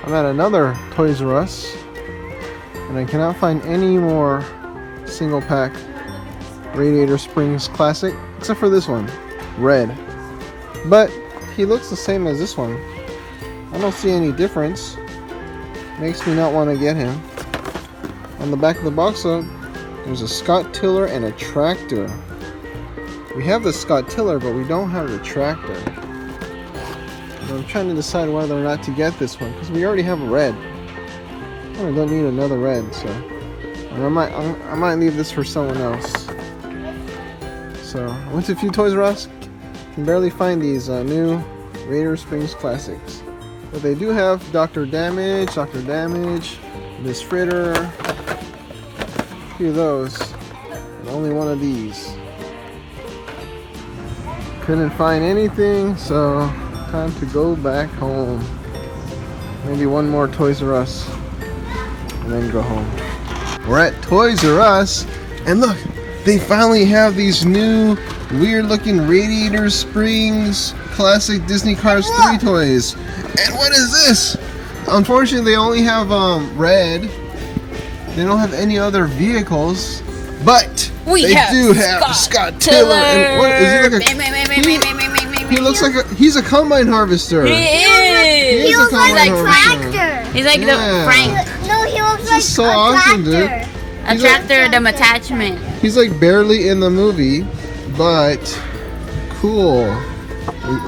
I'm at another Toys R Us, and I cannot find any more single pack Radiator Springs Classic, except for this one, red. But he looks the same as this one. I don't see any difference. Makes me not want to get him. On the back of the box though, there's a Scott Tiller and a tractor. We have the Scott Tiller, but we don't have the tractor. And I'm trying to decide whether or not to get this one, because we already have a red. I don't need another red, so I might leave this for someone else. So I went to a few Toys R Us. Can barely find these new Radiator Springs Classics, but they do have Dr. Damage, Miss Fritter, a few of those, and only one of these. Couldn't find anything, so time to go back home. Maybe one more Toys R Us and then go home. We're at Toys R Us, and look, they finally have these new weird looking Radiator Springs Classic Disney Cars 3 toys. And what is this? Unfortunately, they only have red. They don't have any other vehicles, but they do have Scott Tiller. And what is he? He looks like he's a combine harvester. He is. He looks like a tractor. He's like the Frank. No, he looks like so awesome, dude. A tractor, the attachment. He's like barely in the movie, but cool.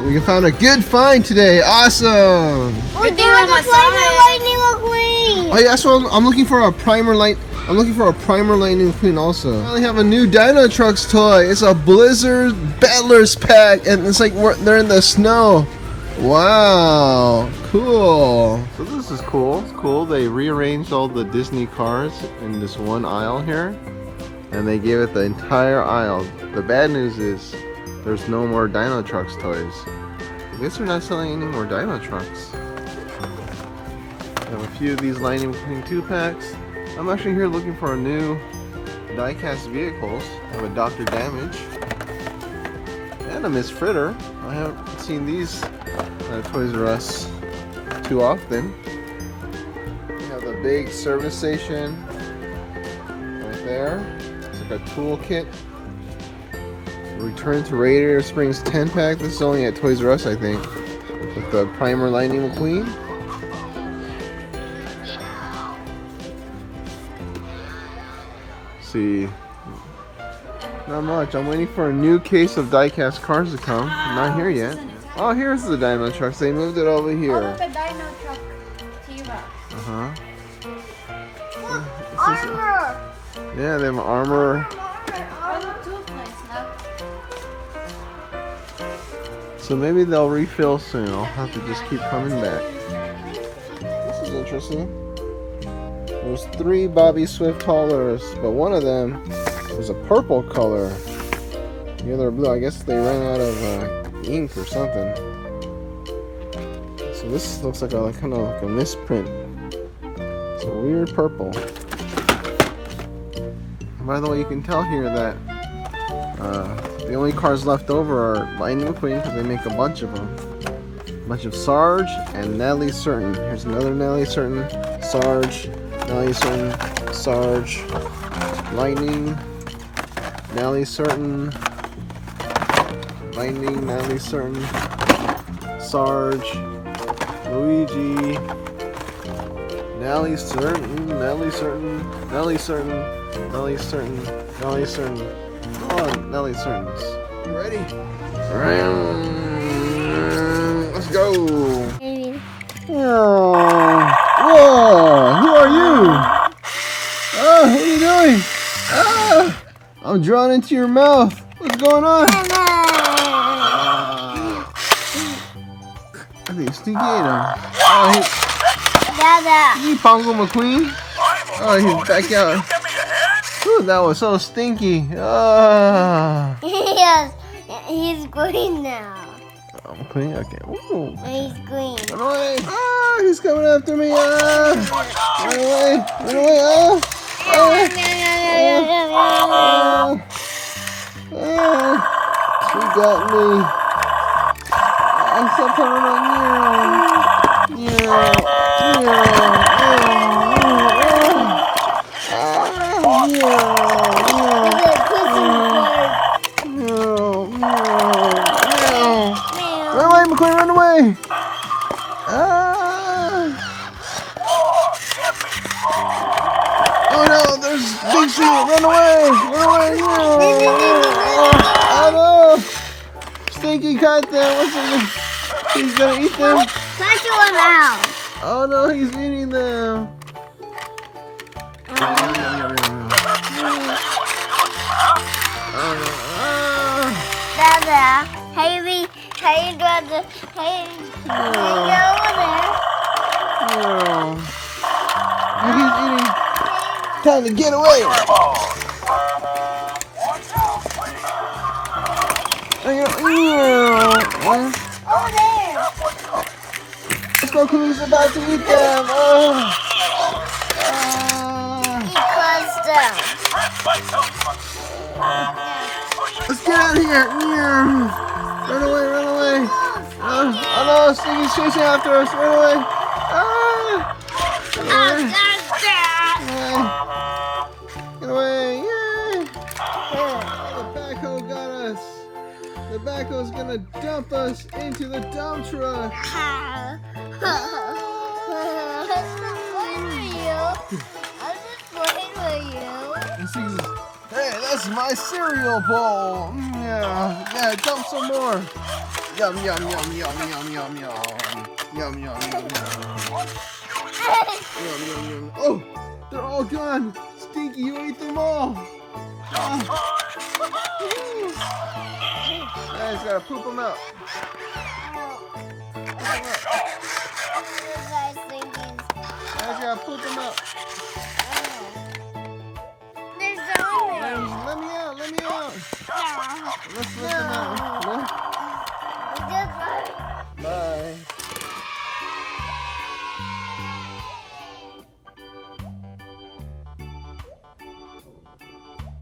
We found a good find today. Awesome. We're doing the Primer Lightning McQueen. Oh yeah, so I'm looking for a primer light. I'm looking for a primer Lightning McQueen also. I have a new Dino Trucks toy. It's a Blizzard Battlers pack, and it's like they're in the snow. Wow, cool. So this is cool. It's cool. They rearranged all the Disney cars in this one aisle here, and they gave it the entire aisle. The bad news is there's no more Dino Trucks toys. I guess they're not selling any more Dino Trucks. I have a few of these Lightning McQueen 2-packs. I'm actually here looking for a new die-cast vehicles. I have a Dr. Damage and a Miss Fritter. I haven't seen these Toys R Us too often. We have the big service station right there. It's like a toolkit. Return to Radiator Springs 10-pack. This is only at Toys R Us, I think. With the primer Lightning McQueen. See, not much. I'm waiting for a new case of die-cast cars to come. Not here yet. Oh, here's the Dino Trucks. They moved it over here. Oh, look, a Dino Truck T-Rex. Armor. Yeah, they have armor. So maybe they'll refill soon. I'll have to just keep coming back. This is interesting. There's 3 Bobby Swift haulers, but one of them is a purple color. The other blue. I guess they ran out of ink or something. So this looks like a kind of like a misprint. It's a weird purple. By the way, you can tell here that the only cars left over are Lightning McQueen, because they make a bunch of them. A bunch of Sarge and Natalie Certain. Here's another Natalie Certain, Sarge, Natalie Certain, Sarge, Lightning, Natalie Certain, Lightning, Natalie Certain, Sarge, Luigi, Natalie Certain, Natalie Certain, Natalie Certain, Natalie Certain, Natalie Certain. Come on, Natalie Certins. You ready? Let's go. Oh. Whoa! Who are you? Oh, what are you doing? Ah! I'm drawn into your mouth. What's going on? I think Stinky ate him. Oh, Dada. he Pongo McQueen. Oh, he's back out. Ooh, that was so stinky. Ah. Yes, he's green now. I'm clean. Okay. Ooh. He's green. Run away! Ah, he's coming after me! Ah! Run away! Run away! Ah! Ah! Ah! She got me! I'm so coming on you! Yeah! Run away, McQueen, run away! Oh no, there's Big C! Run away! Run away! Oh no! Stinky caught them! What's it? He's gonna eat them? Punch him out. Oh no, he's eating them! Dada, hey, brother, hey, go over there. Oh, he's eating. Time to get away! Over there. Let's go, Clue's about to eat them! He closed them. Let's get out of here! Run away, run away! Oh no, Stinky's chasing after us! Run away! Get away! Yay! The backhoe got us! The backhoe's gonna dump us into the dump truck! Hey, that's my cereal bowl! Yeah, dump some more! Yum, yum, yum, yum, yum, yum, yum. Yum, yum, yum, yum. Yum, yum, yum. Oh, they're all gone! Stinky, you ate them all! I just gotta poop them out. I just gotta poop them out. Let me out, let me out. Let's let them out.